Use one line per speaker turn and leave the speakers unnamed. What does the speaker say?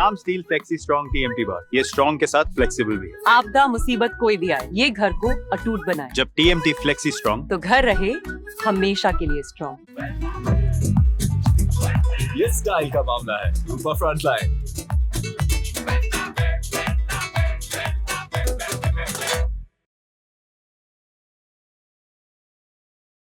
नाम steel flexi strong TMT बार। ये strong के साथ फ्लेक्सिबल भी है।
आपदा मुसीबत कोई भी आए, ये घर को अटूट बनाए।
जब TMT फ्लेक्सी स्ट्रॉन्ग
तो घर रहे हमेशा के लिए स्ट्रॉन्ग।
ये स्टाइल का मामला है, फ्रंट लाइन।